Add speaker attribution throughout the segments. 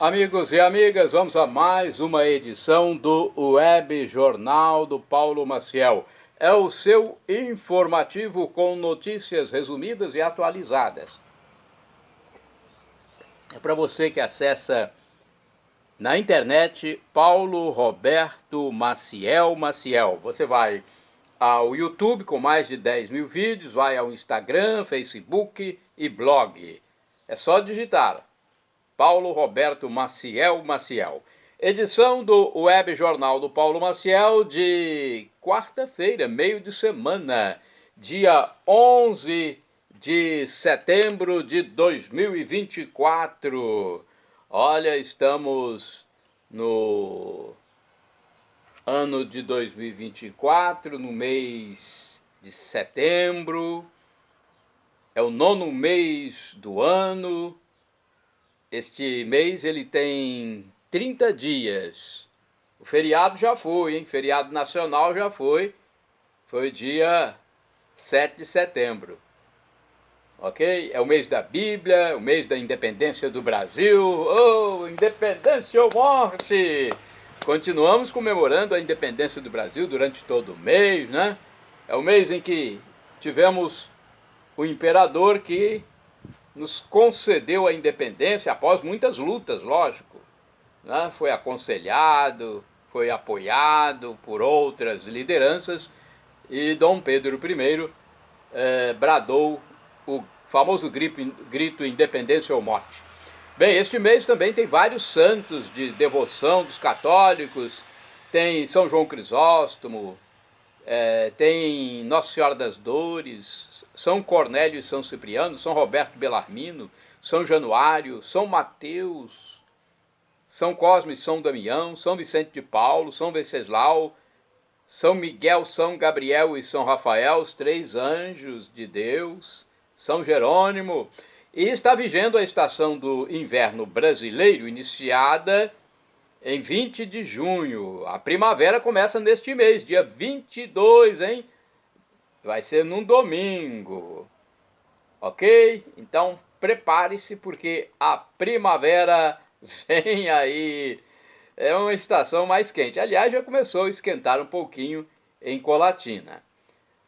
Speaker 1: Amigos e amigas, vamos a mais uma edição do Web Jornal do Paulo Maciel. É o seu informativo com notícias resumidas e atualizadas. É para você que acessa na internet Paulo Roberto Maciel. Você vai ao YouTube com mais de 10 mil vídeos, vai ao Instagram, Facebook e blog. É só digitar Paulo Roberto Maciel. Edição do Web Jornal do Paulo Maciel de quarta-feira, meio de semana, dia 11 de setembro de 2024. Olha, estamos no ano de 2024, no mês de setembro. É o 9º mês do ano. Este mês ele tem 30 dias. O feriado já foi, hein? Feriado nacional já foi. Foi dia 7 de setembro. Ok? É o mês da Bíblia, o mês da independência do Brasil. Oh, independência ou morte! Continuamos comemorando a independência do Brasil durante todo o mês, né? É o mês em que tivemos o imperador que nos concedeu a independência após muitas lutas, lógico, né? Foi aconselhado, foi apoiado por outras lideranças e Dom Pedro I bradou o famoso grito independência ou morte. Bem, este mês também tem vários santos de devoção dos católicos, tem São João Crisóstomo, tem Nossa Senhora das Dores, São Cornélio e São Cipriano, São Roberto Belarmino, São Januário, São Mateus, São Cosme e São Damião, São Vicente de Paulo, São Venceslau, São Miguel, São Gabriel e São Rafael, os 3 anjos de Deus, São Jerônimo. E está vigendo a estação do inverno brasileiro, iniciada em 20 de junho. A primavera começa neste mês, dia 22, hein? Vai ser num domingo. Ok? Então prepare-se porque a primavera vem aí. É uma estação mais quente. Aliás, já começou a esquentar um pouquinho em Colatina.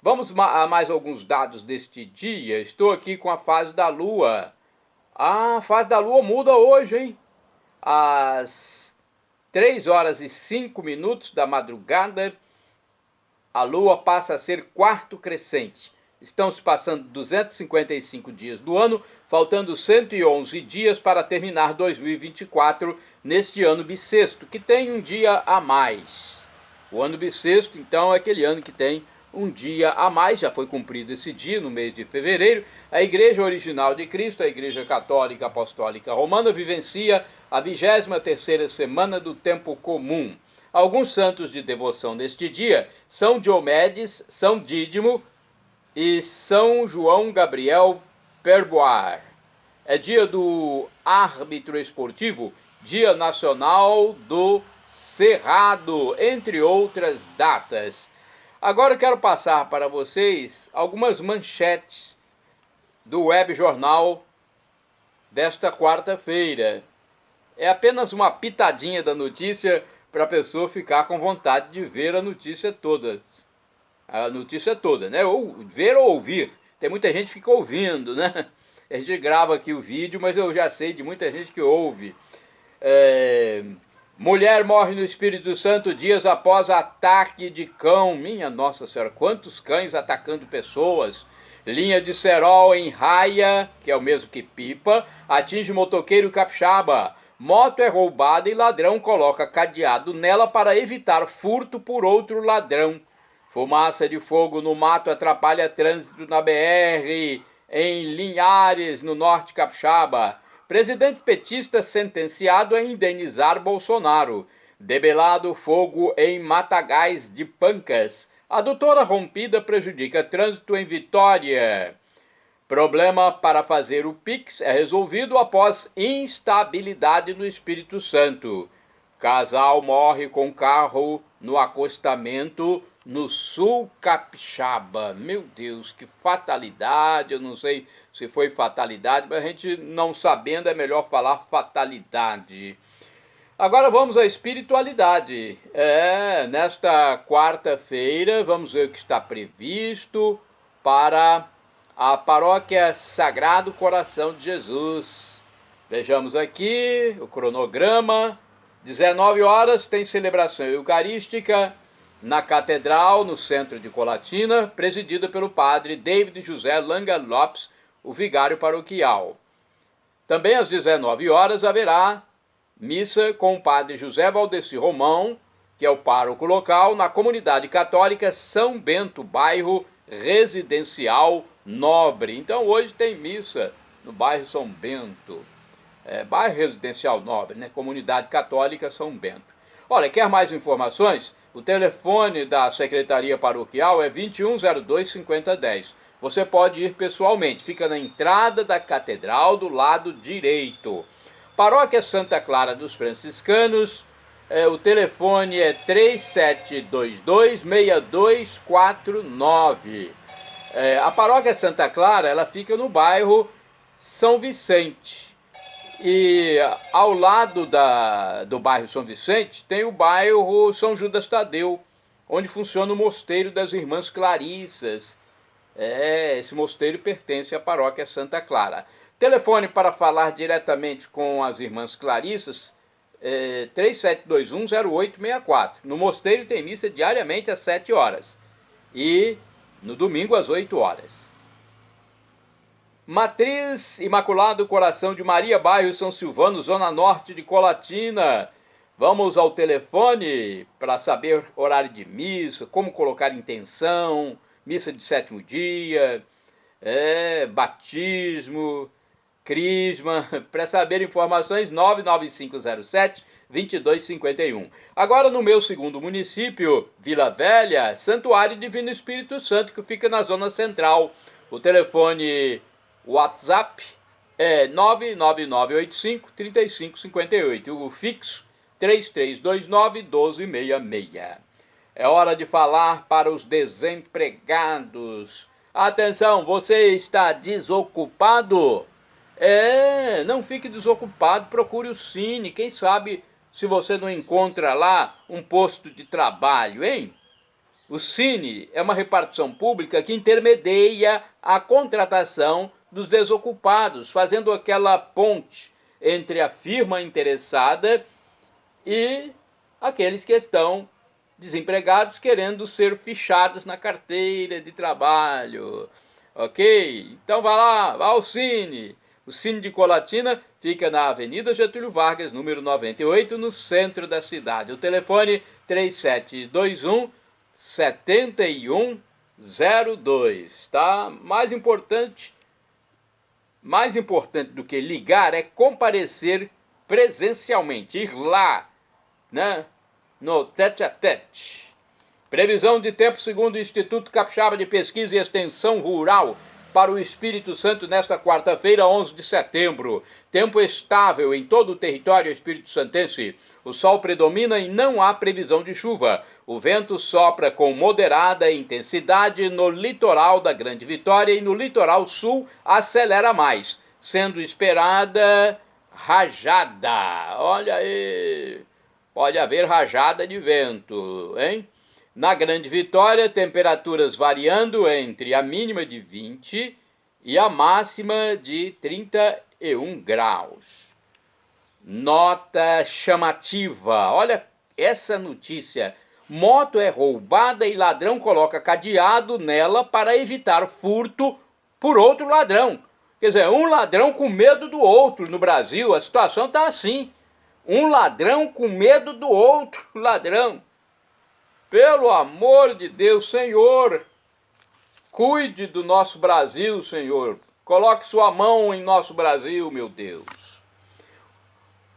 Speaker 1: Vamos a mais alguns dados deste dia. Estou aqui com a fase da Lua. A fase da Lua muda hoje, hein? Às 3 horas e 5 minutos da madrugada, a Lua passa a ser quarto crescente. Estão se passando 255 dias do ano, faltando 111 dias para terminar 2024 neste ano bissexto, que tem um dia a mais. O ano bissexto, então, é aquele ano que tem um dia a mais, já foi cumprido esse dia no mês de fevereiro. A Igreja Original de Cristo, a Igreja Católica Apostólica Romana, vivencia a 23ª semana do tempo comum. Alguns santos de devoção neste dia: São Diomedes, São Dídimo e São João Gabriel Perboar. É dia do árbitro esportivo, dia nacional do cerrado, entre outras datas. Agora eu quero passar para vocês algumas manchetes do Web Jornal desta quarta-feira. É apenas uma pitadinha da notícia para a pessoa ficar com vontade de ver a notícia toda. A notícia toda, né? Ou ver ou ouvir. Tem muita gente que fica ouvindo, né? A gente grava aqui o vídeo, mas eu já sei de muita gente que ouve. Mulher morre no Espírito Santo dias após ataque de cão. Minha Nossa Senhora, quantos cães atacando pessoas. Linha de cerol em raia, que é o mesmo que pipa, atinge motoqueiro capixaba. Moto é roubada e ladrão coloca cadeado nela para evitar furto por outro ladrão. Fumaça de fogo no mato atrapalha trânsito na BR em Linhares, no norte capixaba. Presidente petista sentenciado a indenizar Bolsonaro. Debelado fogo em Matagais de Pancas. Adutora rompida prejudica trânsito em Vitória. Problema para fazer o Pix é resolvido após instabilidade no Espírito Santo. Casal morre com carro no acostamento no sul capixaba. Meu Deus, que fatalidade, eu não sei se foi fatalidade, mas a gente não sabendo é melhor falar fatalidade. Agora vamos à espiritualidade. Nesta quarta-feira vamos ver o que está previsto para a paróquia Sagrado Coração de Jesus. Vejamos aqui o cronograma. 19 horas tem celebração eucarística na Catedral, no centro de Colatina, presidida pelo padre David José Langa Lopes, o vigário paroquial. Também às 19 horas haverá missa com o padre José Valdeci Romão, que é o pároco local, na comunidade católica São Bento, bairro residencial Nobre. Então hoje tem missa no bairro São Bento, bairro residencial Nobre, né? Comunidade católica São Bento. Olha, quer mais informações? O telefone da Secretaria Paroquial é 2102-5010. Você pode ir pessoalmente, fica na entrada da Catedral do lado direito. Paróquia Santa Clara dos Franciscanos, o telefone é 3722-6249. A Paróquia Santa Clara, ela fica no bairro São Vicente. E ao lado do bairro São Vicente tem o bairro São Judas Tadeu, onde funciona o Mosteiro das Irmãs Clarissas. Esse mosteiro pertence à Paróquia Santa Clara. Telefone para falar diretamente com as Irmãs Clarissas é 3721-0864. No mosteiro tem missa diariamente às 7 horas e no domingo às 8 horas. Matriz Imaculado Coração de Maria, bairro São Silvano, zona norte de Colatina. Vamos ao telefone para saber horário de missa, como colocar intenção, missa de sétimo dia, batismo, crisma. Para saber informações, 99507-2251. Agora no meu segundo município, Vila Velha, Santuário Divino Espírito Santo, que fica na zona central. O telefone WhatsApp é 99985-3558. O fixo 3329-1266. É hora de falar para os desempregados. Atenção, você está desocupado? Não fique desocupado, procure o Cine. Quem sabe se você não encontra lá um posto de trabalho, hein? O Cine é uma repartição pública que intermedia a contratação dos desocupados, fazendo aquela ponte entre a firma interessada e aqueles que estão desempregados querendo ser fichados na carteira de trabalho. Ok? Então vá lá, vá ao Cine. O Cine de Colatina fica na Avenida Getúlio Vargas, número 98, no centro da cidade. O telefone 3721-7102, tá? Mais importante do que ligar é comparecer presencialmente, ir lá, né, no tete-a-tete. Previsão de tempo segundo o Instituto Capixaba de Pesquisa e Extensão Rural para o Espírito Santo nesta quarta-feira, 11 de setembro. Tempo estável em todo o território espírito-santense. O sol predomina e não há previsão de chuva. O vento sopra com moderada intensidade no litoral da Grande Vitória e no litoral sul acelera mais, sendo esperada rajada. Olha aí, pode haver rajada de vento, hein? Na Grande Vitória, temperaturas variando entre a mínima de 20 e a máxima de 31 graus. Nota chamativa. Olha essa notícia. Moto é roubada e ladrão coloca cadeado nela para evitar furto por outro ladrão. Quer dizer, um ladrão com medo do outro no Brasil. A situação está assim. Um ladrão com medo do outro ladrão. Pelo amor de Deus, Senhor, cuide do nosso Brasil, Senhor. Coloque sua mão em nosso Brasil, meu Deus.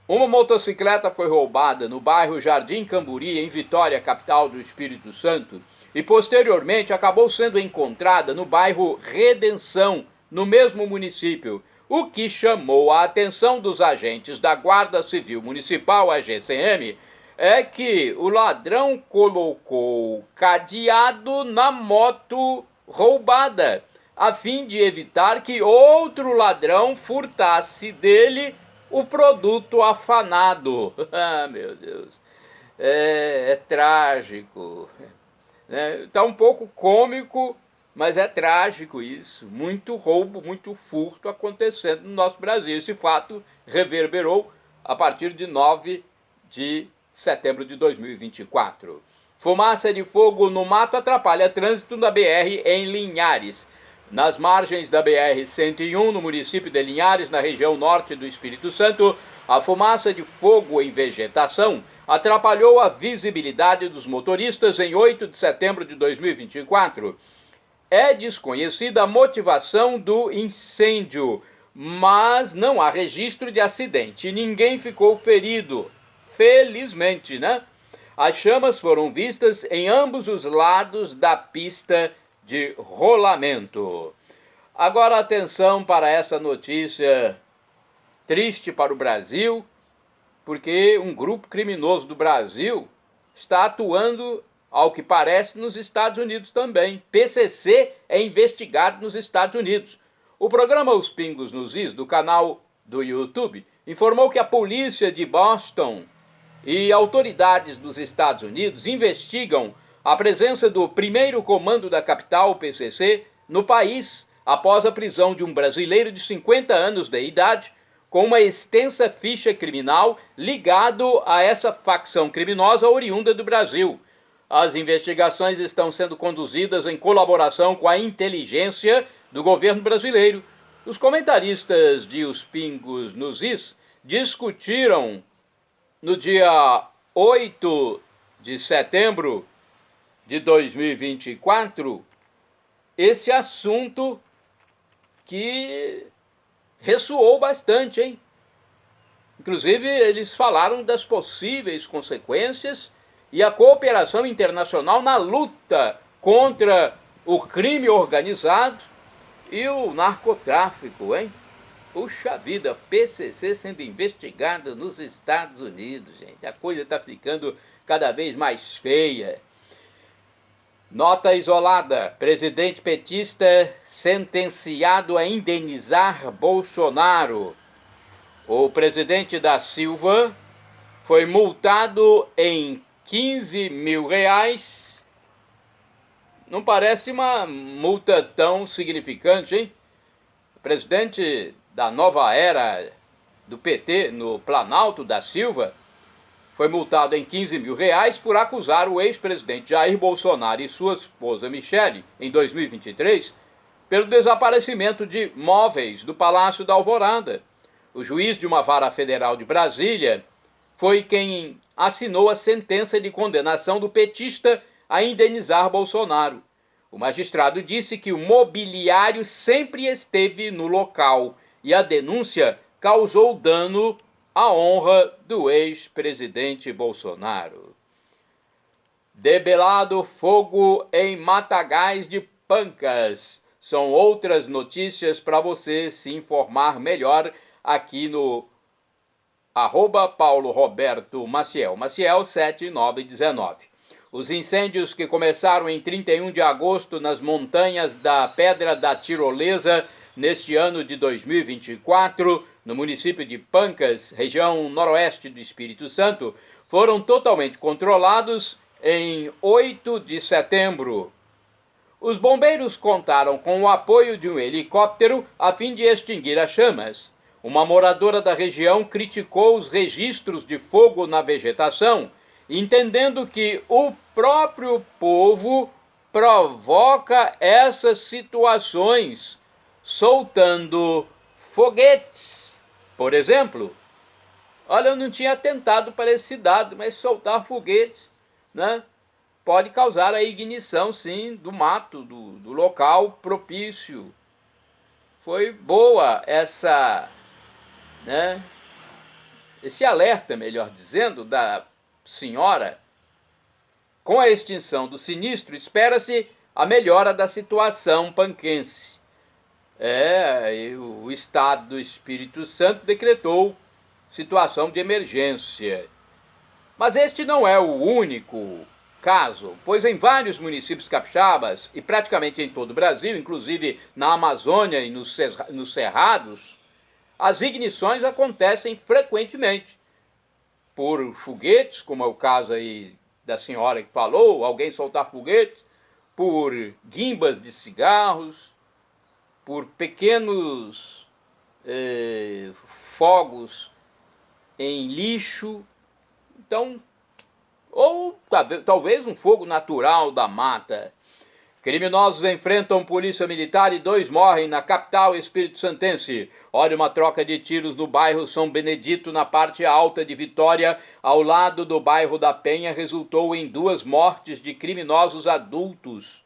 Speaker 1: Uma motocicleta foi roubada no bairro Jardim Camburi, em Vitória, capital do Espírito Santo, e posteriormente acabou sendo encontrada no bairro Redenção, no mesmo município, o que chamou a atenção dos agentes da Guarda Civil Municipal, a GCM, é que o ladrão colocou cadeado na moto roubada, a fim de evitar que outro ladrão furtasse dele o produto afanado. Ah, meu Deus, é trágico. Tá um pouco cômico, mas é trágico isso. Muito roubo, muito furto acontecendo no nosso Brasil. Esse fato reverberou a partir de 9 de setembro de 2024. Fumaça de fogo no mato atrapalha trânsito na BR em Linhares. Nas margens da BR-101, no município de Linhares, na região norte do Espírito Santo, a fumaça de fogo em vegetação atrapalhou a visibilidade dos motoristas em 8 de setembro de 2024. É desconhecida a motivação do incêndio, mas não há registro de acidente. Ninguém ficou ferido. Felizmente, né? As chamas foram vistas em ambos os lados da pista de rolamento. Agora atenção para essa notícia triste para o Brasil, porque um grupo criminoso do Brasil está atuando, ao que parece, nos Estados Unidos também. PCC é investigado nos Estados Unidos. O programa Os Pingos nos Is, do canal do YouTube, informou que a polícia de Boston e autoridades dos Estados Unidos investigam a presença do primeiro comando da capital, PCC, no país, após a prisão de um brasileiro de 50 anos de idade, com uma extensa ficha criminal ligado a essa facção criminosa oriunda do Brasil. As investigações estão sendo conduzidas em colaboração com a inteligência do governo brasileiro. Os comentaristas de Os Pingos nos Is discutiram no dia 8 de setembro de 2024 esse assunto que ressoou bastante, hein? Inclusive, eles falaram das possíveis consequências e a cooperação internacional na luta contra o crime organizado e o narcotráfico, hein? Puxa vida, PCC sendo investigada nos Estados Unidos, gente. A coisa está ficando cada vez mais feia. Nota isolada. Presidente petista sentenciado a indenizar Bolsonaro. O presidente da Silva foi multado em 15 mil reais. Não parece uma multa tão significante, hein? O presidente da nova era do PT no Planalto da Silva foi multado em 15 mil reais por acusar o ex-presidente Jair Bolsonaro e sua esposa Michele, em 2023, pelo desaparecimento de móveis do Palácio da Alvorada. O juiz de uma vara federal de Brasília foi quem assinou a sentença de condenação do petista a indenizar Bolsonaro. O magistrado disse que o mobiliário sempre esteve no local e a denúncia causou dano à honra do ex-presidente Bolsonaro. Debelado fogo em Matagais de Pancas. São outras notícias para você se informar melhor aqui no @Paulo Roberto Maciel, Maciel 7919. Os incêndios que começaram em 31 de agosto nas montanhas da Pedra da Tirolesa, neste ano de 2024, no município de Pancas, região noroeste do Espírito Santo, foram totalmente controlados em 8 de setembro. Os bombeiros contaram com o apoio de um helicóptero a fim de extinguir as chamas. Uma moradora da região criticou os registros de fogo na vegetação, entendendo que o próprio povo provoca essas situações, soltando foguetes, por exemplo. Olha, eu não tinha atentado para esse dado, mas soltar foguetes, né, pode causar a ignição, sim, do mato, do local propício. Foi boa esse alerta, melhor dizendo, da senhora. Com a extinção do sinistro, espera-se a melhora da situação panquense. O Estado do Espírito Santo decretou situação de emergência. Mas este não é o único caso, pois em vários municípios capixabas, e praticamente em todo o Brasil, inclusive na Amazônia e nos cerrados, as ignições acontecem frequentemente por foguetes, como é o caso aí da senhora que falou, alguém soltar foguetes, por guimbas de cigarros, por pequenos fogos em lixo, então, ou talvez um fogo natural da mata. Criminosos enfrentam polícia militar e 2 morrem na capital espírito-santense. Olha, uma troca de tiros no bairro São Benedito, na parte alta de Vitória, ao lado do bairro da Penha, resultou em 2 mortes de criminosos adultos.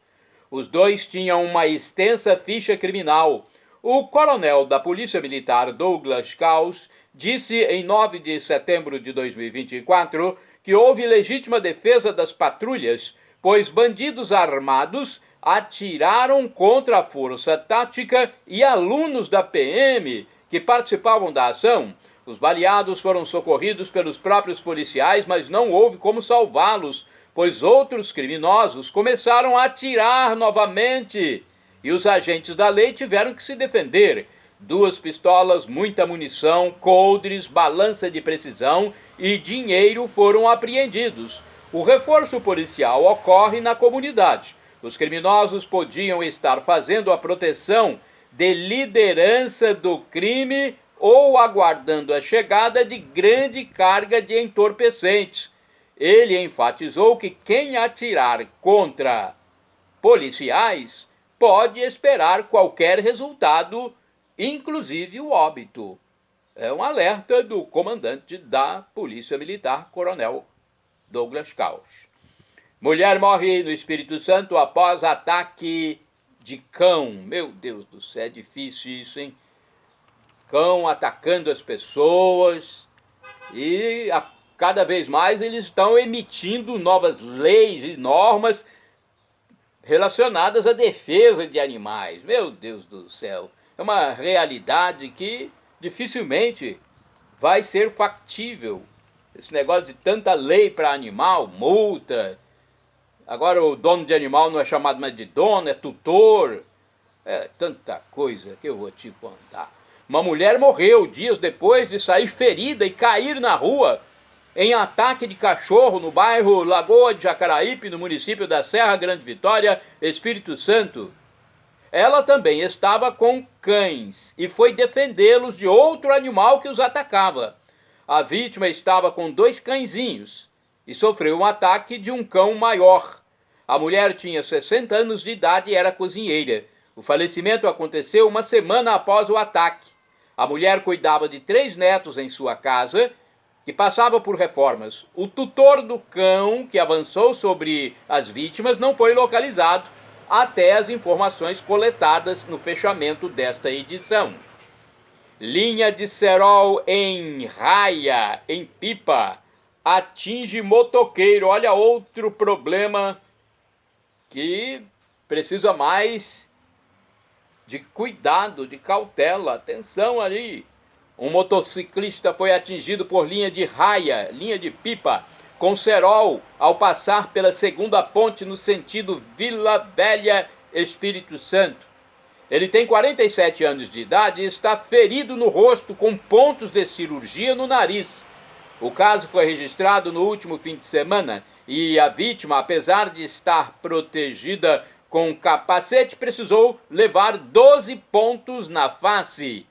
Speaker 1: Os 2 tinham uma extensa ficha criminal. O coronel da Polícia Militar, Douglas Caos, disse em 9 de setembro de 2024 que houve legítima defesa das patrulhas, pois bandidos armados atiraram contra a força tática e alunos da PM que participavam da ação. Os baleados foram socorridos pelos próprios policiais, mas não houve como salvá-los, pois outros criminosos começaram a atirar novamente e os agentes da lei tiveram que se defender. 2 pistolas, muita munição, coldres, balança de precisão e dinheiro foram apreendidos. O reforço policial ocorre na comunidade. Os criminosos podiam estar fazendo a proteção de liderança do crime ou aguardando a chegada de grande carga de entorpecentes. Ele enfatizou que quem atirar contra policiais pode esperar qualquer resultado, inclusive o óbito. É um alerta do comandante da Polícia Militar, Coronel Douglas Caos. Mulher morre no Espírito Santo após ataque de cão. Meu Deus do céu, é difícil isso, hein? Cão atacando as pessoas e cada vez mais eles estão emitindo novas leis e normas relacionadas à defesa de animais. Meu Deus do céu, é uma realidade que dificilmente vai ser factível. Esse negócio de tanta lei para animal, multa. Agora o dono de animal não é chamado mais de dono, é tutor. É tanta coisa que eu vou te contar. Uma mulher morreu dias depois de sair ferida e cair na rua em ataque de cachorro no bairro Lagoa de Jacaraípe, no município da Serra Grande Vitória, Espírito Santo. Ela também estava com cães e foi defendê-los de outro animal que os atacava. A vítima estava com 2 cãezinhos e sofreu um ataque de um cão maior. A mulher tinha 60 anos de idade e era cozinheira. O falecimento aconteceu uma semana após o ataque. A mulher cuidava de 3 netos em sua casa, que passava por reformas. O tutor do cão, que avançou sobre as vítimas, não foi localizado até as informações coletadas no fechamento desta edição. Linha de cerol em Raia, em Pipa, atinge motoqueiro. Olha, outro problema que precisa mais de cuidado, de cautela, atenção ali. Um motociclista foi atingido por linha de raia, linha de pipa, com cerol, ao passar pela segunda ponte no sentido Vila Velha, Espírito Santo. Ele tem 47 anos de idade e está ferido no rosto com pontos de cirurgia no nariz. O caso foi registrado no último fim de semana e a vítima, apesar de estar protegida com capacete, precisou levar 12 pontos na face.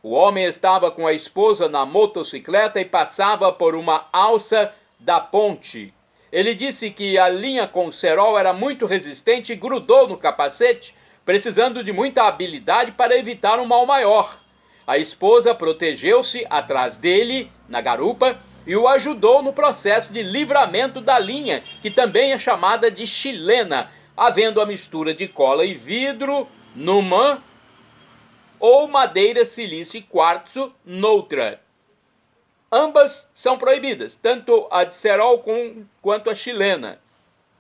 Speaker 1: O homem estava com a esposa na motocicleta e passava por uma alça da ponte. Ele disse que a linha com cerol era muito resistente e grudou no capacete, precisando de muita habilidade para evitar um mal maior. A esposa protegeu-se atrás dele, na garupa, e o ajudou no processo de livramento da linha, que também é chamada de chilena, havendo a mistura de cola e vidro numa ou madeira, silício e quartzo noutra. Ambas são proibidas, tanto a de cerol quanto a chilena.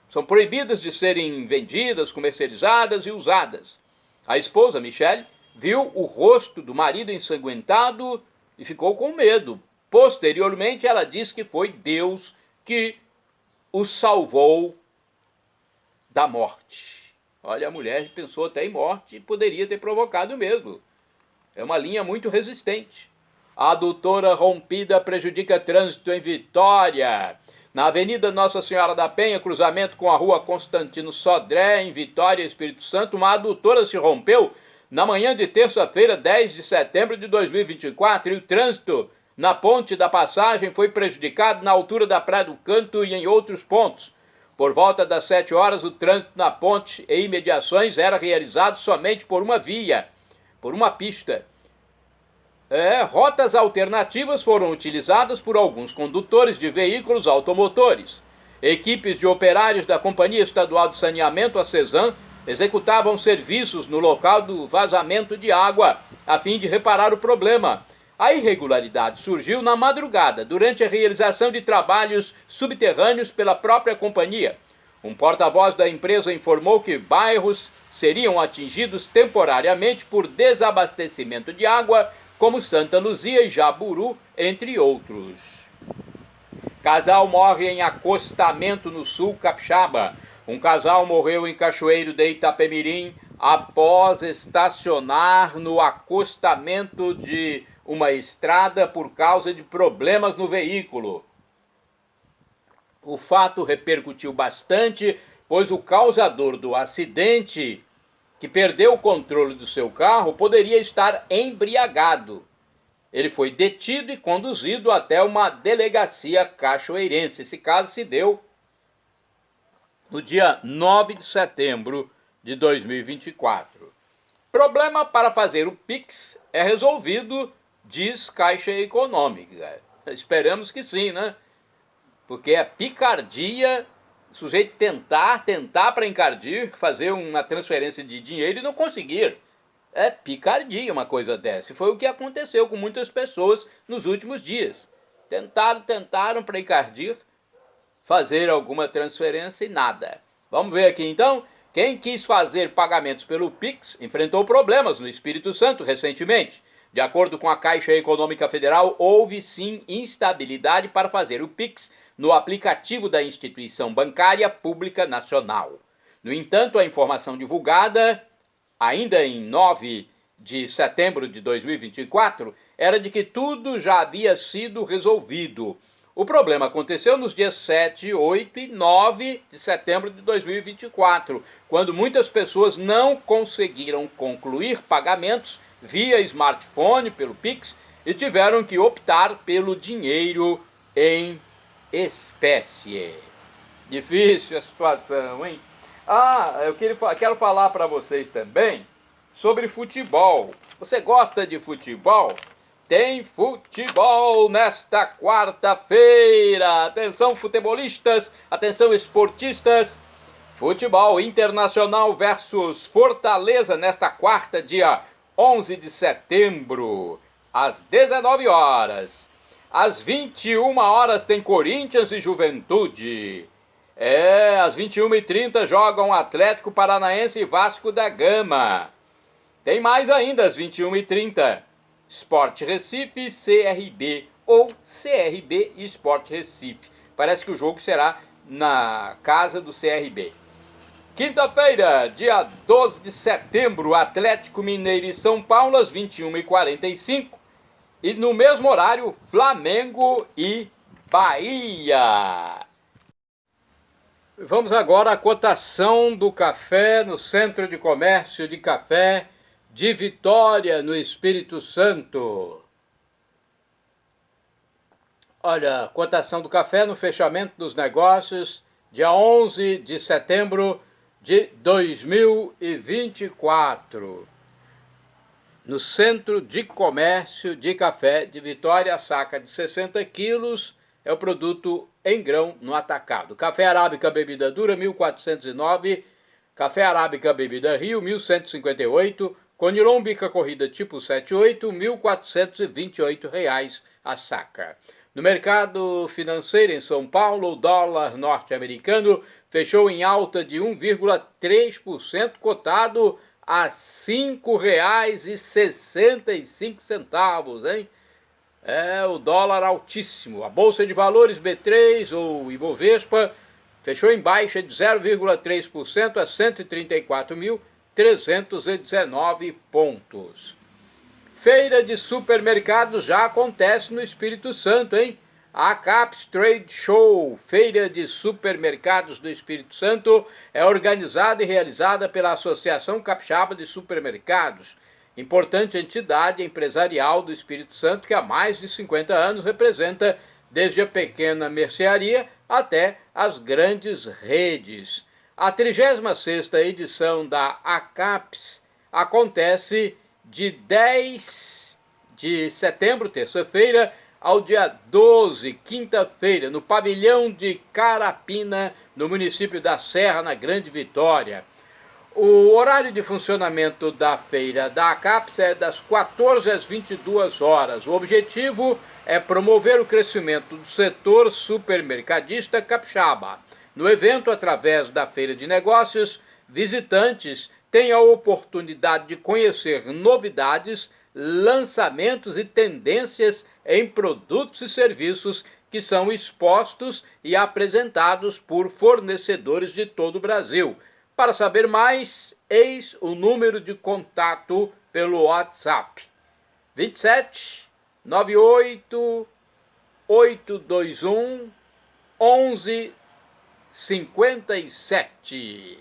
Speaker 1: São proibidas de serem vendidas, comercializadas e usadas. A esposa, Michele, viu o rosto do marido ensanguentado e ficou com medo. Posteriormente, ela disse que foi Deus que o salvou da morte. Olha, a mulher pensou até em morte e poderia ter provocado mesmo. É uma linha muito resistente. A adutora rompida prejudica trânsito em Vitória. Na Avenida Nossa Senhora da Penha, cruzamento com a Rua Constantino Sodré, em Vitória, Espírito Santo, uma adutora se rompeu na manhã de terça-feira, 10 de setembro de 2024, e o trânsito na Ponte da Passagem foi prejudicado na altura da Praia do Canto e em outros pontos. Por volta das 7 horas, o trânsito na ponte e imediações era realizado somente por uma via, por uma pista. Rotas alternativas foram utilizadas por alguns condutores de veículos automotores. Equipes de operários da Companhia Estadual de Saneamento, a CESAM, executavam serviços no local do vazamento de água, a fim de reparar o problema. A irregularidade surgiu na madrugada, durante a realização de trabalhos subterrâneos pela própria companhia. Um porta-voz da empresa informou que bairros seriam atingidos temporariamente por desabastecimento de água, como Santa Luzia e Jaburu, entre outros. Casal morre em acostamento no sul capixaba. Um casal morreu em Cachoeiro de Itapemirim após estacionar no acostamento de uma estrada por causa de problemas no veículo. O fato repercutiu bastante, pois o causador do acidente, que perdeu o controle do seu carro, poderia estar embriagado. Ele foi detido e conduzido até uma delegacia cachoeirense. Esse caso se deu no dia 9 de setembro de 2024. Problema para fazer o Pix é resolvido, diz Caixa Econômica. Esperamos que sim, né? Porque é picardia o sujeito tentar para encardir, fazer uma transferência de dinheiro e não conseguir. É picardia uma coisa dessa. Foi o que aconteceu com muitas pessoas nos últimos dias. Tentaram para encardir, fazer alguma transferência e nada. Vamos ver aqui então. Quem quis fazer pagamentos pelo Pix enfrentou problemas no Espírito Santo recentemente. De acordo com a Caixa Econômica Federal, houve sim instabilidade para fazer o Pix no aplicativo da Instituição Bancária Pública Nacional. No entanto, a informação divulgada, ainda em 9 de setembro de 2024, era de que tudo já havia sido resolvido. O problema aconteceu nos dias 7, 8 e 9 de setembro de 2024, quando muitas pessoas não conseguiram concluir pagamentos via smartphone, pelo Pix, e tiveram que optar pelo dinheiro em espécie. Difícil a situação, hein? Eu quero falar para vocês também sobre futebol. Você gosta de futebol? Tem futebol nesta quarta-feira. Atenção, futebolistas, atenção, esportistas. Futebol Internacional versus Fortaleza nesta quarta, dia 11 de setembro, às 19 horas. Às 21 horas tem Corinthians e Juventude. Às 21h30 jogam Atlético Paranaense e Vasco da Gama. Tem mais ainda, às 21h30. Sport Recife, CRB, ou CRB e Sport Recife. Parece que o jogo será na casa do CRB. Quinta-feira, dia 12 de setembro, Atlético Mineiro e São Paulo, às 21h45. E no mesmo horário, Flamengo e Bahia. Vamos agora à cotação do café no Centro de Comércio de Café de Vitória, no Espírito Santo. Olha, a cotação do café no fechamento dos negócios, dia 11 de setembro de 2024. No Centro de Comércio de Café de Vitória, a saca de 60 quilos é o produto em grão no atacado. Café Arábica Bebida Dura, 1.409. Café Arábica Bebida Rio, 1.158. Conilon Bica Corrida tipo 78, R$ 1.428 a saca. No mercado financeiro em São Paulo, o dólar norte-americano fechou em alta de 1,3%, cotado a R$ 5,65, hein? O dólar altíssimo. A Bolsa de Valores B3 ou Ibovespa fechou em baixa de 0,3% a 134.319 pontos. Feira de supermercados já acontece no Espírito Santo, hein? A Caps Trade Show, Feira de Supermercados do Espírito Santo, é organizada e realizada pela Associação Capixaba de Supermercados, importante entidade empresarial do Espírito Santo que há mais de 50 anos representa desde a pequena mercearia até as grandes redes. A 36ª edição da ACAPS acontece de 10 de setembro, terça-feira, ao dia 12, quinta-feira, no pavilhão de Carapina, no município da Serra, na Grande Vitória. O horário de funcionamento da feira da ACAPS é das 14 às 22 horas. O objetivo é promover o crescimento do setor supermercadista capixaba. No evento, através da feira de negócios, visitantes têm a oportunidade de conhecer novidades, lançamentos e tendências em produtos e serviços que são expostos e apresentados por fornecedores de todo o Brasil. Para saber mais, eis o número de contato pelo WhatsApp: 27 98 821 1157.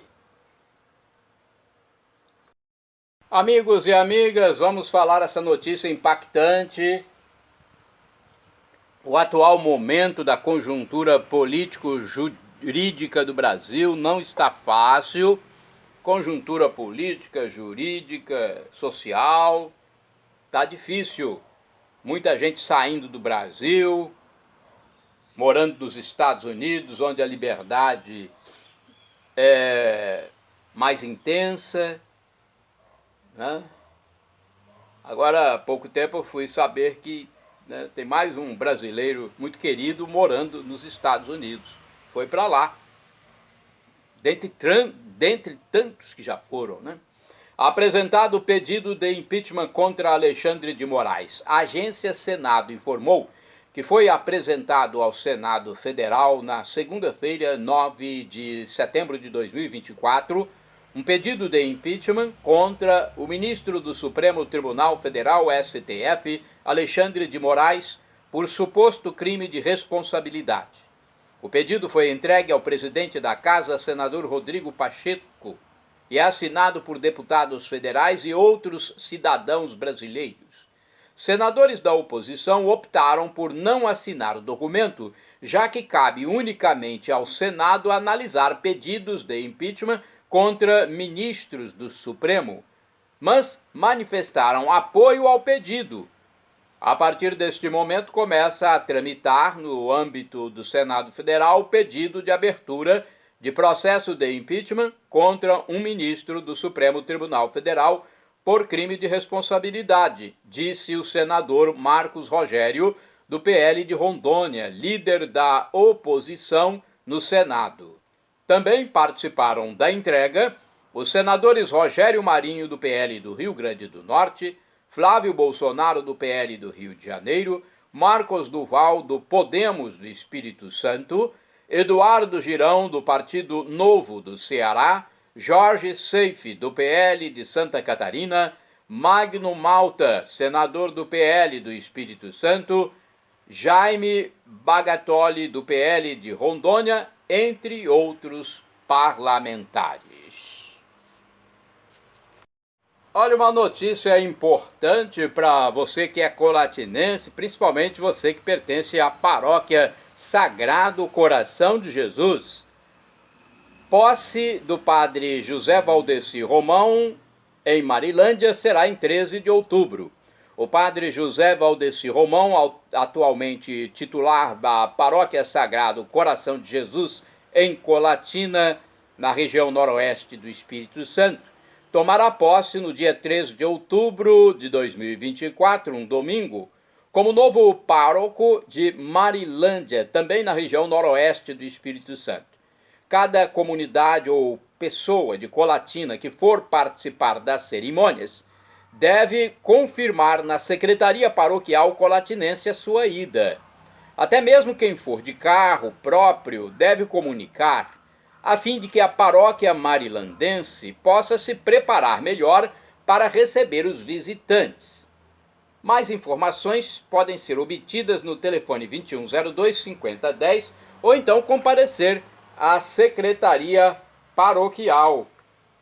Speaker 1: Amigos e amigas, vamos falar essa notícia impactante. O atual momento da conjuntura político-jurídica do Brasil não está fácil. Conjuntura política, jurídica, social, está difícil. Muita gente saindo do Brasil, morando nos Estados Unidos, onde a liberdade é mais intensa, né? Agora, há pouco tempo eu fui saber que tem mais um brasileiro muito querido morando nos Estados Unidos. Foi para lá, dentre tantos que já foram, né? Apresentado o pedido de impeachment contra Alexandre de Moraes. A agência Senado informou que foi apresentado ao Senado Federal na segunda-feira, 9 de setembro de 2024, um pedido de impeachment contra o ministro do Supremo Tribunal Federal, STF, Alexandre de Moraes, por suposto crime de responsabilidade. O pedido foi entregue ao presidente da Casa, senador Rodrigo Pacheco, e é assinado por deputados federais e outros cidadãos brasileiros. Senadores da oposição optaram por não assinar o documento, já que cabe unicamente ao Senado analisar pedidos de impeachment contra ministros do Supremo, mas manifestaram apoio ao pedido. A partir deste momento começa a tramitar, no âmbito do Senado Federal, o pedido de abertura de processo de impeachment contra um ministro do Supremo Tribunal Federal por crime de responsabilidade, disse o senador Marcos Rogério, do PL de Rondônia, líder da oposição no Senado. Também participaram da entrega os senadores Rogério Marinho, do PL do Rio Grande do Norte, Flávio Bolsonaro, do PL do Rio de Janeiro, Marcos Duval, do Podemos do Espírito Santo, Eduardo Girão, do Partido Novo do Ceará, Jorge Seife, do PL de Santa Catarina, Magno Malta, senador do PL do Espírito Santo, Jaime Bagatoli, do PL de Rondônia, entre outros parlamentares. Olha, uma notícia importante para você que é colatinense, principalmente você que pertence à paróquia Sagrado Coração de Jesus. Posse do padre José Valdeci Romão em Marilândia será em 13 de outubro. O padre José Valdeci Romão, atualmente titular da paróquia Sagrado Coração de Jesus em Colatina, na região noroeste do Espírito Santo, tomará posse no dia 3 de outubro de 2024, um domingo, como novo pároco de Marilândia, também na região noroeste do Espírito Santo. Cada comunidade ou pessoa de Colatina que for participar das cerimônias deve confirmar na Secretaria Paroquial Colatinense a sua ida. Até mesmo quem for de carro próprio deve comunicar, a fim de que a paróquia marilandense possa se preparar melhor para receber os visitantes. Mais informações podem ser obtidas no telefone 2102-5010 ou então comparecer à Secretaria Paroquial,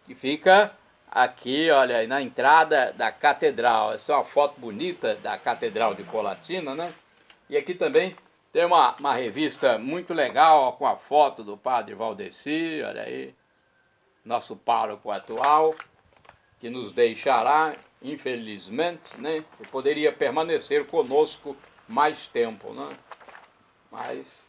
Speaker 1: que fica aqui, olha aí, na entrada da Catedral. Essa é uma foto bonita da Catedral de Colatina, né? E aqui também tem uma revista muito legal com a foto do Padre Valdeci, olha aí, nosso pároco atual, que nos deixará, infelizmente, né? Ele poderia permanecer conosco mais tempo, né? Mas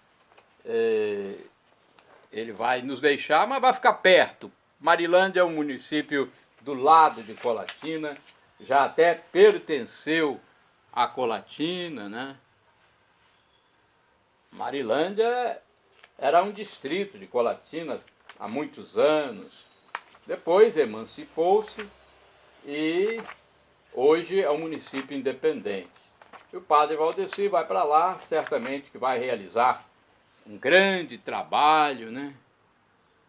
Speaker 1: ele vai nos deixar, mas vai ficar perto. Marilândia é um município do lado de Colatina, já até pertenceu a Colatina, né? Marilândia era um distrito de Colatina há muitos anos. Depois emancipou-se e hoje é um município independente. E o Padre Valdeci vai para lá, certamente que vai realizar um grande trabalho, né?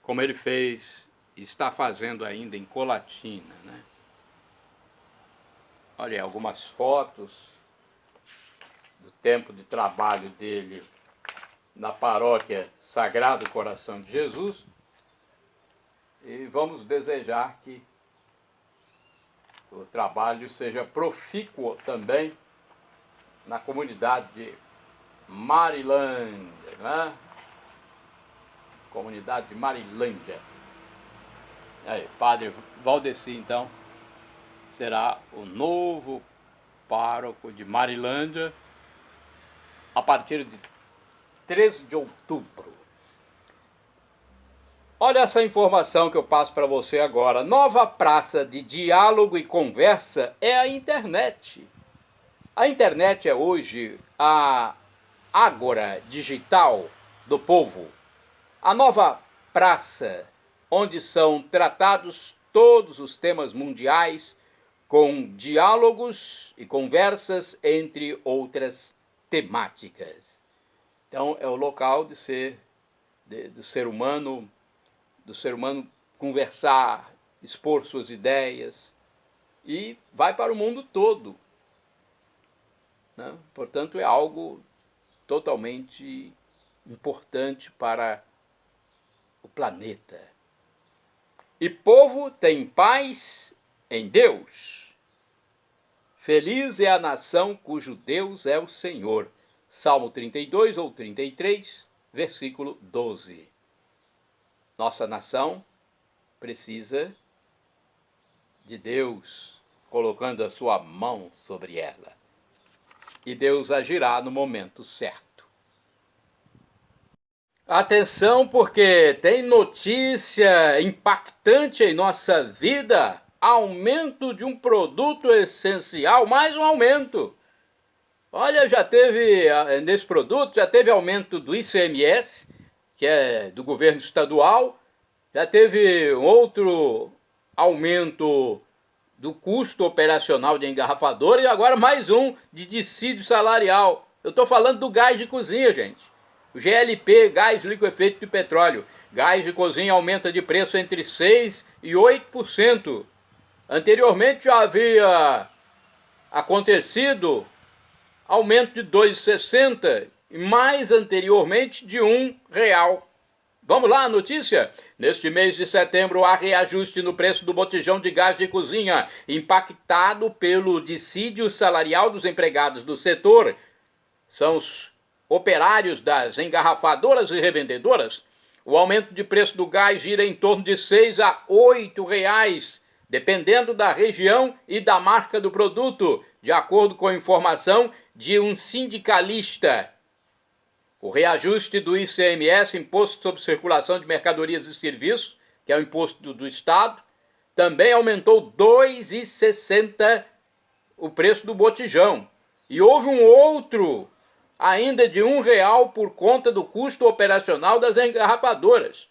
Speaker 1: Como ele fez e está fazendo ainda em Colatina, né? Olha aí, algumas fotos do tempo de trabalho dele na paróquia Sagrado Coração de Jesus. E vamos desejar que o trabalho seja profícuo também na comunidade de Marilândia, né? Comunidade de Marilândia. Aí, Padre Valdeci, então, será o novo pároco de Marilândia a partir de 13 de outubro. Olha essa informação que eu passo para você agora. Nova praça de diálogo e conversa é a internet. A internet é hoje a ágora digital do povo. A nova praça, onde são tratados todos os temas mundiais, com diálogos e conversas entre outras temáticas. Então é o local do ser humano conversar, expor suas ideias, e vai para o mundo todo, né? Portanto, é algo totalmente importante para o planeta. E povo tem paz em Deus. Feliz é a nação cujo Deus é o Senhor. Salmo 32 ou 33, versículo 12. Nossa nação precisa de Deus colocando a sua mão sobre ela. E Deus agirá no momento certo. Atenção, porque tem notícia impactante em nossa vida. Aumento de um produto essencial, mais um aumento. Olha, já teve, nesse produto, já teve aumento do ICMS, que é do governo estadual, já teve outro aumento do custo operacional de engarrafadora e agora mais um de dissídio salarial. Eu estou falando do gás de cozinha, gente. O GLP, gás liquefeito de petróleo. Gás de cozinha aumenta de preço entre 6% e 8%. Anteriormente já havia acontecido aumento de 2,60 e mais anteriormente de R$1. Vamos lá, a notícia? Neste mês de setembro há reajuste no preço do botijão de gás de cozinha, impactado pelo dissídio salarial dos empregados do setor. São os operários das engarrafadoras e revendedoras. O aumento de preço do gás gira em torno de R$6 a R$8, dependendo da região e da marca do produto, de acordo com a informação de um sindicalista. O reajuste do ICMS, Imposto sobre Circulação de Mercadorias e Serviços, que é o imposto do Estado, também aumentou R$ 2,60 o preço do botijão. E houve um outro, ainda de R$1 por conta do custo operacional das engarrafadoras.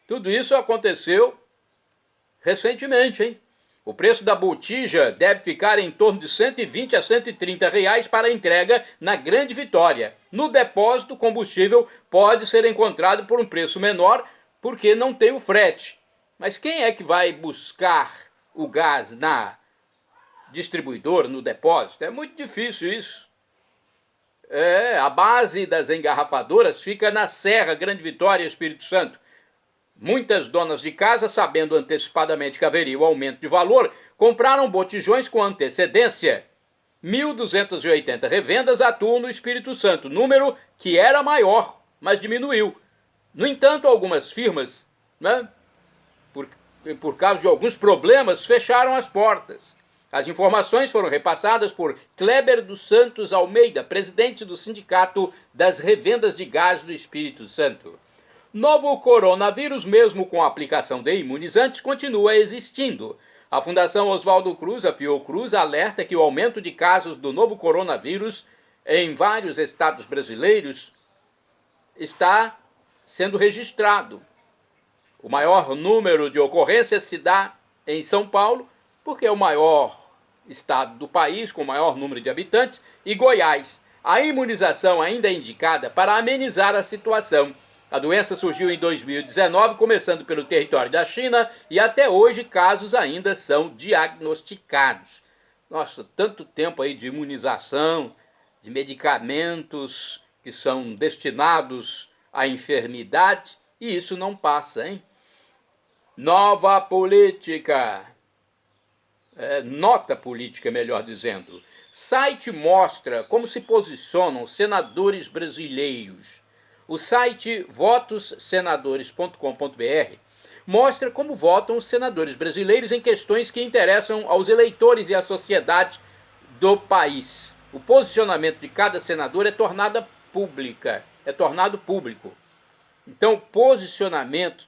Speaker 1: Tudo isso aconteceu recentemente, hein? O preço da botija deve ficar em torno de R$ 120 a R$ 130 para entrega na Grande Vitória. No depósito, o combustível pode ser encontrado por um preço menor, porque não tem o frete. Mas quem é que vai buscar o gás na distribuidora, no depósito? É muito difícil isso. A base das engarrafadoras fica na Serra, Grande Vitória, Espírito Santo. Muitas donas de casa, sabendo antecipadamente que haveria o aumento de valor, compraram botijões com antecedência. 1.280 revendas atuam no Espírito Santo, número que era maior, mas diminuiu. No entanto, algumas firmas, por causa de alguns problemas, fecharam as portas. As informações foram repassadas por Kleber dos Santos Almeida, presidente do Sindicato das Revendas de Gás do Espírito Santo. Novo coronavírus, mesmo com a aplicação de imunizantes, continua existindo. A Fundação Oswaldo Cruz, a Fiocruz, alerta que o aumento de casos do novo coronavírus em vários estados brasileiros está sendo registrado. O maior número de ocorrências se dá em São Paulo, porque é o maior estado do país, com o maior número de habitantes, e Goiás. A imunização ainda é indicada para amenizar a situação. A doença surgiu em 2019, começando pelo território da China, e até hoje casos ainda são diagnosticados. Nossa, tanto tempo aí de imunização, de medicamentos que são destinados à enfermidade, e isso não passa, hein? Nova política. Nota política, melhor dizendo. Site mostra como se posicionam senadores brasileiros. O site votossenadores.com.br mostra como votam os senadores brasileiros em questões que interessam aos eleitores e à sociedade do país. O posicionamento de cada senador é tornado público. Então, o posicionamento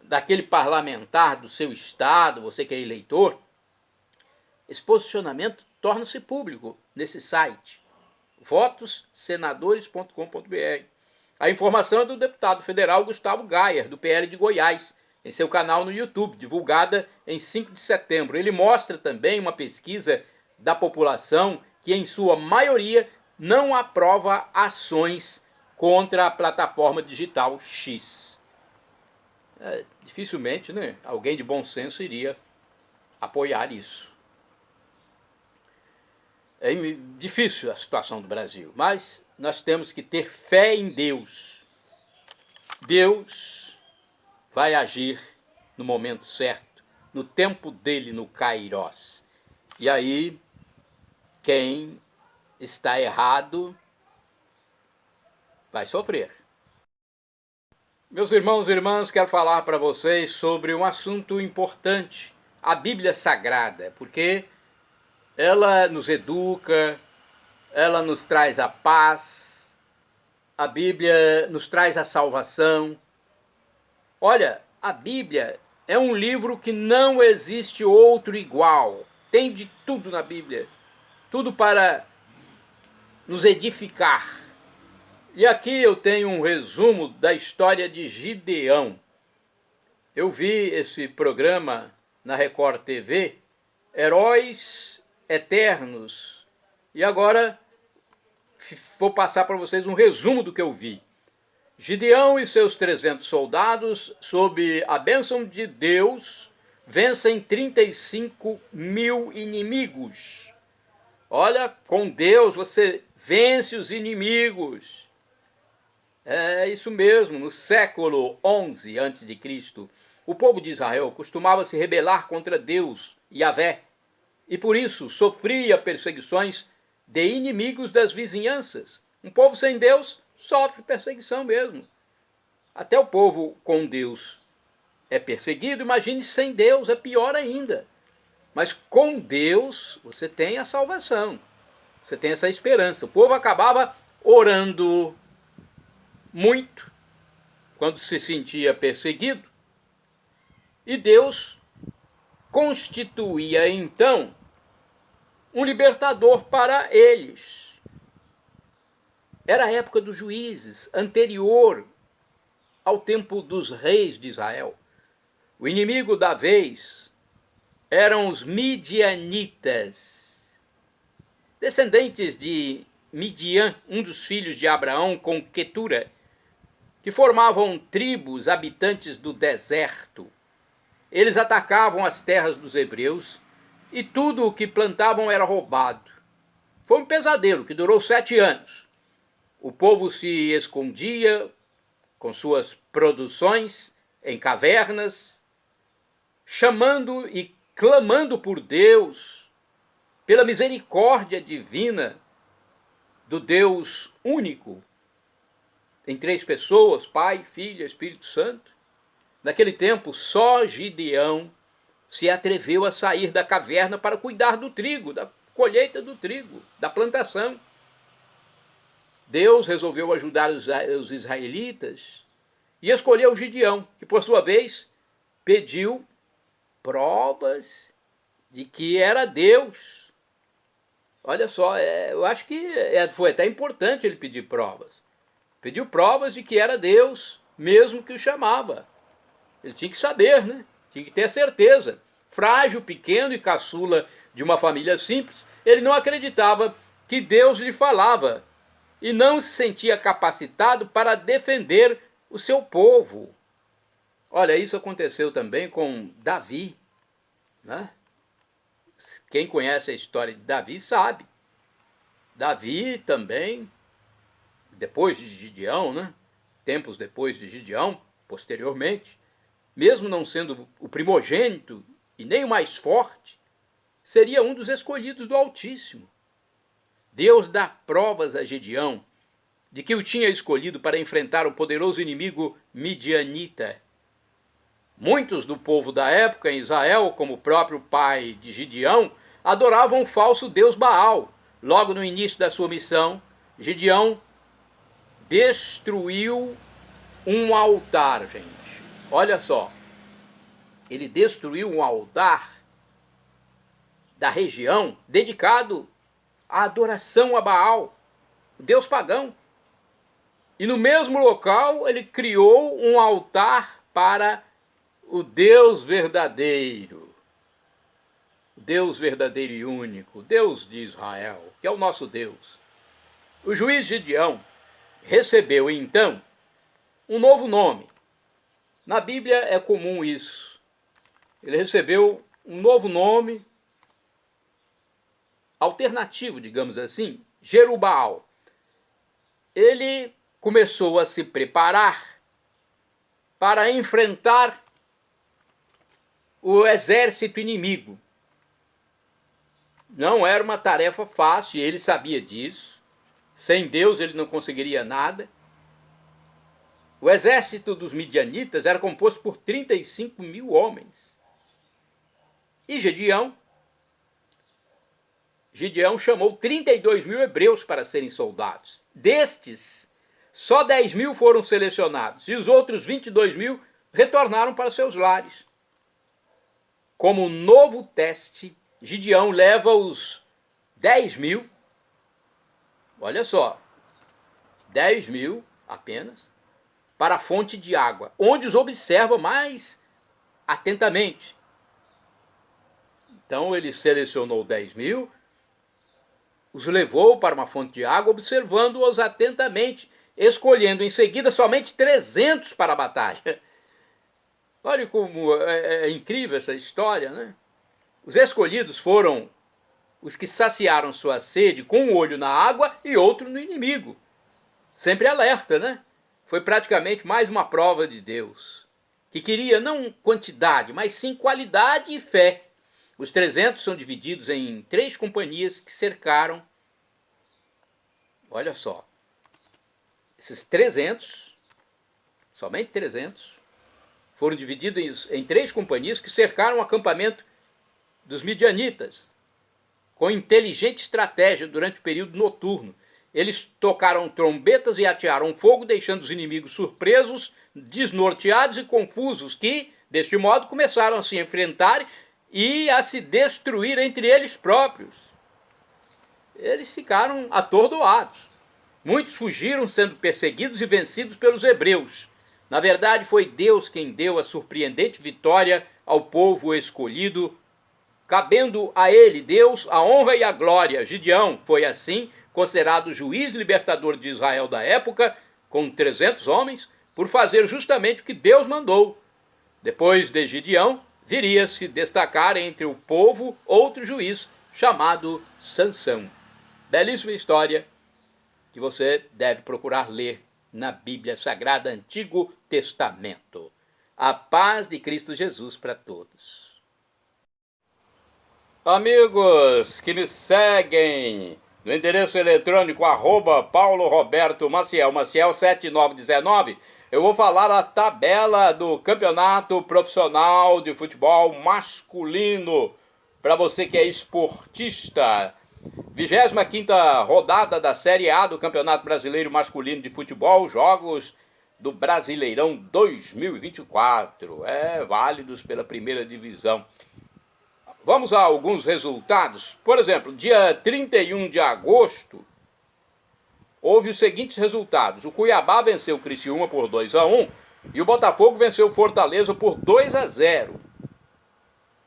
Speaker 1: daquele parlamentar do seu estado, você que é eleitor, esse posicionamento torna-se público nesse site, votossenadores.com.br. A informação é do deputado federal Gustavo Gayer, do PL de Goiás, em seu canal no YouTube, divulgada em 5 de setembro. Ele mostra também uma pesquisa da população que, em sua maioria, não aprova ações contra a plataforma digital X. Dificilmente, né, alguém de bom senso iria apoiar isso. É difícil a situação do Brasil, mas nós temos que ter fé em Deus. Deus vai agir no momento certo, no tempo dele, no Kairós. E aí, quem está errado vai sofrer. Meus irmãos e irmãs, quero falar para vocês sobre um assunto importante, a Bíblia Sagrada, porque ela nos educa, ela nos traz a paz, a Bíblia nos traz a salvação. Olha, a Bíblia é um livro que não existe outro igual. Tem de tudo na Bíblia, tudo para nos edificar. E aqui eu tenho um resumo da história de Gideão. Eu vi esse programa na Record TV, Heróis Eternos, e agora vou passar para vocês um resumo do que eu vi. Gideão e seus 300 soldados, sob a bênção de Deus, vencem 35 mil inimigos. Olha, com Deus você vence os inimigos. É isso mesmo, no século 11 a.C., o povo de Israel costumava se rebelar contra Deus, Yahvé, e por isso sofria perseguições de inimigos das vizinhanças. Um povo sem Deus sofre perseguição mesmo. Até o povo com Deus é perseguido, imagine sem Deus, é pior ainda. Mas com Deus você tem a salvação, você tem essa esperança. O povo acabava orando muito quando se sentia perseguido, e Deus constituía então um libertador para eles. Era a época dos juízes, anterior ao tempo dos reis de Israel. O inimigo da vez eram os midianitas, descendentes de Midian, um dos filhos de Abraão com Quetura, que formavam tribos habitantes do deserto. Eles atacavam as terras dos hebreus e tudo o que plantavam era roubado. Foi um pesadelo que durou 7 anos. O povo se escondia com suas produções em cavernas, chamando e clamando por Deus, pela misericórdia divina do Deus único, em 3 pessoas, Pai, Filho e Espírito Santo. Naquele tempo, só Gideão se atreveu a sair da caverna para cuidar do trigo, da colheita do trigo, da plantação. Deus resolveu ajudar os israelitas e escolheu Gideão, que por sua vez pediu provas de que era Deus. Olha só, eu acho que foi até importante ele pedir provas. Pediu provas de que era Deus, mesmo que o chamava. Ele tinha que saber, né? Tinha que ter certeza. Frágil, pequeno e caçula de uma família simples, ele não acreditava que Deus lhe falava e não se sentia capacitado para defender o seu povo. Olha, isso aconteceu também com Davi, né? Quem conhece a história de Davi sabe. Davi também, depois de Gideão, né? Tempos depois de Gideão, posteriormente, mesmo não sendo o primogênito e nem o mais forte, seria um dos escolhidos do Altíssimo. Deus dá provas a Gideão de que o tinha escolhido para enfrentar o poderoso inimigo midianita. Muitos do povo da época em Israel, como o próprio pai de Gideão, adoravam o falso deus Baal. Logo no início da sua missão, Gideão destruiu um altar, gente. Olha só, ele destruiu um altar da região dedicado à adoração a Baal, o deus pagão. E no mesmo local ele criou um altar para o Deus verdadeiro. O Deus verdadeiro e único, Deus de Israel, que é o nosso Deus. O juiz Gideão recebeu então um novo nome. Na Bíblia é comum isso. Ele recebeu um novo nome, alternativo, digamos assim, Jerubbaal. Ele começou a se preparar para enfrentar o exército inimigo. Não era uma tarefa fácil, ele sabia disso. Sem Deus ele não conseguiria nada. O exército dos midianitas era composto por 35 mil homens. E Gideão chamou 32 mil hebreus para serem soldados. Destes, só 10 mil foram selecionados e os outros 22 mil retornaram para seus lares. Como novo teste, Gideão leva os 10 mil, olha só, 10 mil apenas, para a fonte de água, onde os observa mais atentamente. Então ele selecionou 10 mil, os levou para uma fonte de água, observando-os atentamente, escolhendo em seguida somente 300 para a batalha. Olha como é incrível essa história, né? Os escolhidos foram os que saciaram sua sede com um olho na água e outro no inimigo. Sempre alerta, né? Foi praticamente mais uma prova de Deus, que queria não quantidade, mas sim qualidade e fé. Os 300 são divididos em 3 companhias que cercaram. Olha só, esses 300, somente 300, foram divididos em 3 companhias que cercaram o acampamento dos midianitas, com inteligente estratégia durante o período noturno. Eles tocaram trombetas e atearam fogo, deixando os inimigos surpresos, desnorteados e confusos, que, deste modo, começaram a se enfrentar e a se destruir entre eles próprios. Eles ficaram atordoados. Muitos fugiram, sendo perseguidos e vencidos pelos hebreus. Na verdade, foi Deus quem deu a surpreendente vitória ao povo escolhido cabendo a ele, Deus, a honra e a glória. Gideão foi, assim, considerado juiz libertador de Israel da época, com 300 homens, por fazer justamente o que Deus mandou. Depois de Gideão, viria se destacar entre o povo outro juiz, chamado Sansão. Belíssima história que você deve procurar ler na Bíblia Sagrada, Antigo Testamento. A paz de Cristo Jesus para todos. Amigos que me seguem no endereço eletrônico @PauloRobertoMaciel, Maciel 7919, eu vou falar a tabela do Campeonato Profissional de Futebol Masculino, para você que é esportista. 25ª rodada da Série A do Campeonato Brasileiro Masculino de Futebol, jogos do Brasileirão 2024, válidos pela primeira divisão. Vamos a alguns resultados. Por exemplo, dia 31 de agosto, houve os seguintes resultados. O Cuiabá venceu o Criciúma por 2-1 e o Botafogo venceu o Fortaleza por 2-0.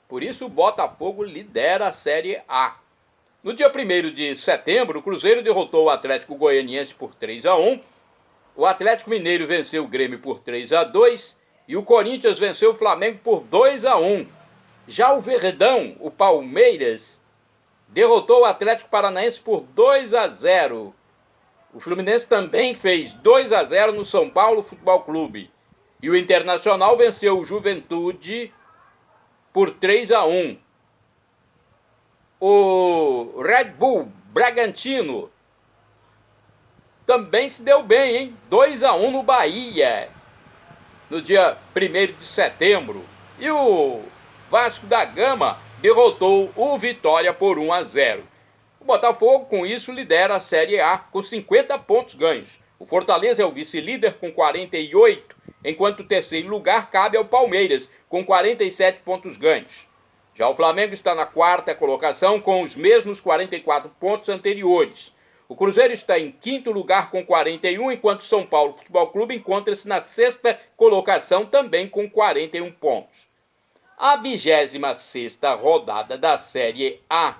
Speaker 1: Por isso o Botafogo lidera a Série A. No dia 1º de setembro, o Cruzeiro derrotou o Atlético Goianiense por 3-1, o Atlético Mineiro venceu o Grêmio por 3-2 e o Corinthians venceu o Flamengo por 2-1. Já o Verdão, o Palmeiras, derrotou o Atlético Paranaense por 2-0. O Fluminense também fez 2-0 no São Paulo Futebol Clube. E o Internacional venceu o Juventude por 3-1. O Red Bull Bragantino também se deu bem, hein? 2-1 no Bahia, no dia 1º de setembro. E o Vasco da Gama derrotou o Vitória por 1-0. O Botafogo, com isso, lidera a Série A com 50 pontos ganhos. O Fortaleza é o vice-líder com 48, enquanto o terceiro lugar cabe ao Palmeiras, com 47 pontos ganhos. Já o Flamengo está na 4ª colocação com os mesmos 44 pontos anteriores. O Cruzeiro está em 5º lugar com 41, enquanto o São Paulo Futebol Clube encontra-se na 6ª colocação também com 41 pontos. A 26ª rodada da Série A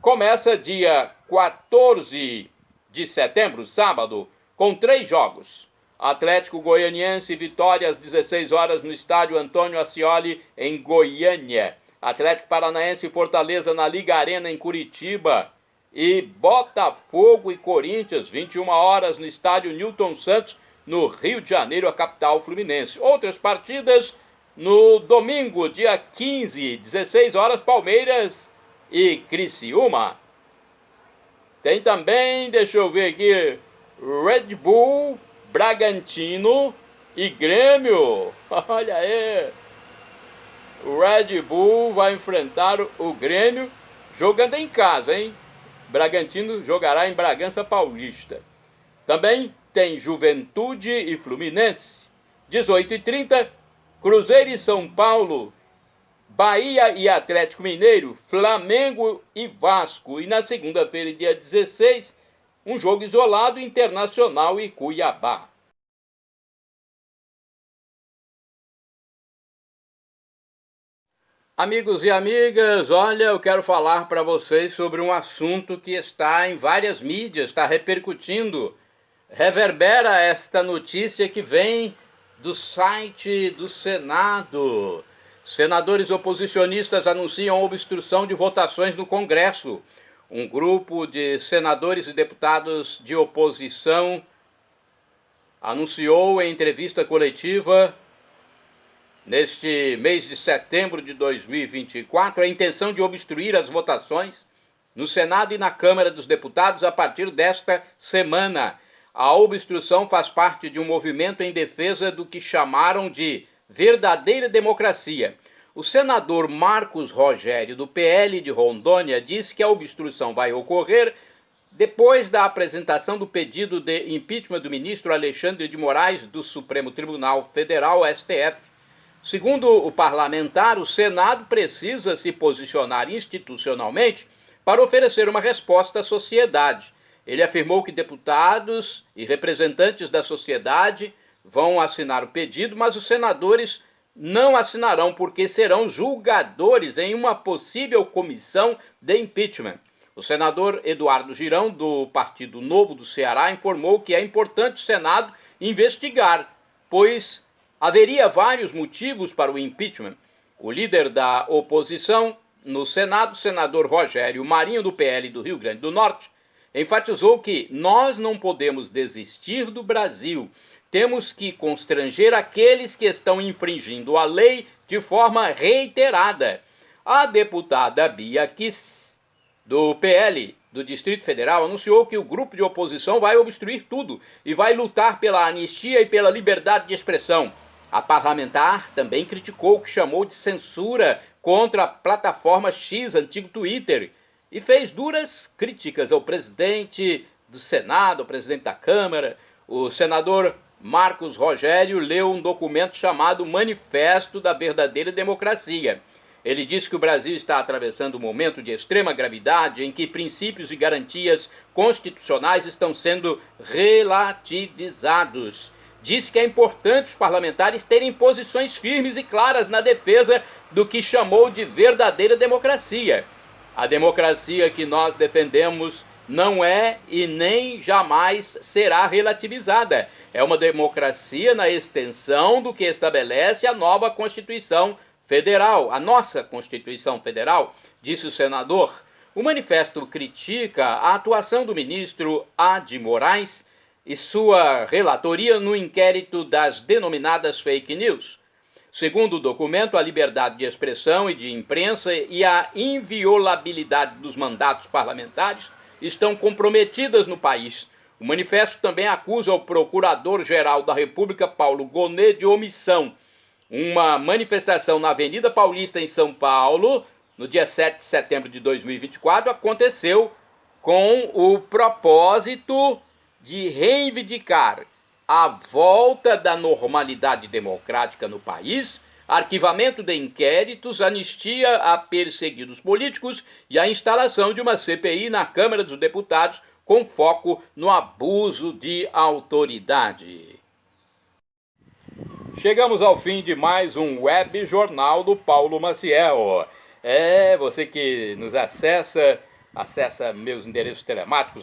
Speaker 1: começa dia 14 de setembro, sábado, com 3 jogos. Atlético Goianiense e Vitória às 16 horas no estádio Antônio Ascioli, em Goiânia. Atlético Paranaense e Fortaleza na Liga Arena, em Curitiba. E Botafogo e Corinthians, 21 horas no estádio Newton Santos, no Rio de Janeiro, a capital fluminense. Outras partidas no domingo, dia 15, 16 horas, Palmeiras e Criciúma. Tem também, deixa eu ver aqui, Red Bull Bragantino e Grêmio. Olha aí. O Red Bull vai enfrentar o Grêmio jogando em casa, hein? Bragantino jogará em Bragança Paulista. Também tem Juventude e Fluminense. 18h30, Cruzeiro e São Paulo, Bahia e Atlético Mineiro, Flamengo e Vasco. E na segunda-feira, dia 16, um jogo isolado, Internacional e Cuiabá. Amigos e amigas, olha, eu quero falar para vocês sobre um assunto que está em várias mídias, está repercutindo. Reverbera esta notícia que vem do site do Senado. Senadores oposicionistas anunciam obstrução de votações no Congresso. Um grupo de senadores e deputados de oposição anunciou em entrevista coletiva neste mês de setembro de 2024, a intenção de obstruir as votações no Senado e na Câmara dos Deputados a partir desta semana. A obstrução faz parte de um movimento em defesa do que chamaram de verdadeira democracia. O senador Marcos Rogério, do PL de Rondônia, disse que a obstrução vai ocorrer depois da apresentação do pedido de impeachment do ministro Alexandre de Moraes do Supremo Tribunal Federal, STF. Segundo o parlamentar, o Senado precisa se posicionar institucionalmente para oferecer uma resposta à sociedade. Ele afirmou que deputados e representantes da sociedade vão assinar o pedido, mas os senadores não assinarão porque serão julgadores em uma possível comissão de impeachment. O senador Eduardo Girão, do Partido Novo do Ceará, informou que é importante o Senado investigar, pois haveria vários motivos para o impeachment. O líder da oposição no Senado, o senador Rogério Marinho, do PL do Rio Grande do Norte, enfatizou que nós não podemos desistir do Brasil. Temos que constranger aqueles que estão infringindo a lei de forma reiterada. A deputada Bia Kiss, do PL do Distrito Federal, anunciou que o grupo de oposição vai obstruir tudo e vai lutar pela anistia e pela liberdade de expressão. A parlamentar também criticou o que chamou de censura contra a plataforma X, antigo Twitter, e fez duras críticas ao presidente do Senado, ao presidente da Câmara. O senador Marcos Rogério leu um documento chamado Manifesto da Verdadeira Democracia. Ele disse que o Brasil está atravessando um momento de extrema gravidade em que princípios e garantias constitucionais estão sendo relativizados. Disse que é importante os parlamentares terem posições firmes e claras na defesa do que chamou de verdadeira democracia. A democracia que nós defendemos não é e nem jamais será relativizada. É uma democracia na extensão do que estabelece a nova Constituição Federal, a nossa Constituição Federal, disse o senador. O manifesto critica a atuação do ministro Adi Moraes e sua relatoria no inquérito das denominadas fake news. Segundo o documento, a liberdade de expressão e de imprensa e a inviolabilidade dos mandatos parlamentares estão comprometidas no país. O manifesto também acusa o Procurador-Geral da República, Paulo Gonet, de omissão. Uma manifestação na Avenida Paulista, em São Paulo, no dia 7 de setembro de 2024, aconteceu com o propósito de reivindicar a volta da normalidade democrática no país, arquivamento de inquéritos, anistia a perseguidos políticos e a instalação de uma CPI na Câmara dos Deputados com foco no abuso de autoridade. Chegamos ao fim de mais um web jornal do Paulo Maciel. Você que nos acessa meus endereços telemáticos,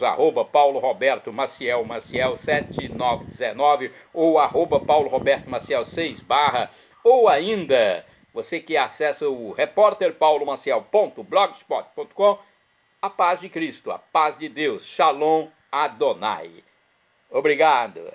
Speaker 1: @Paulo Roberto Maciel, Maciel 7919, ou @Paulo Roberto Maciel 6 barra, ou ainda você que acessa o repórterpaulomaciel.blogspot.com, a paz de Cristo, a paz de Deus, Shalom Adonai. Obrigado.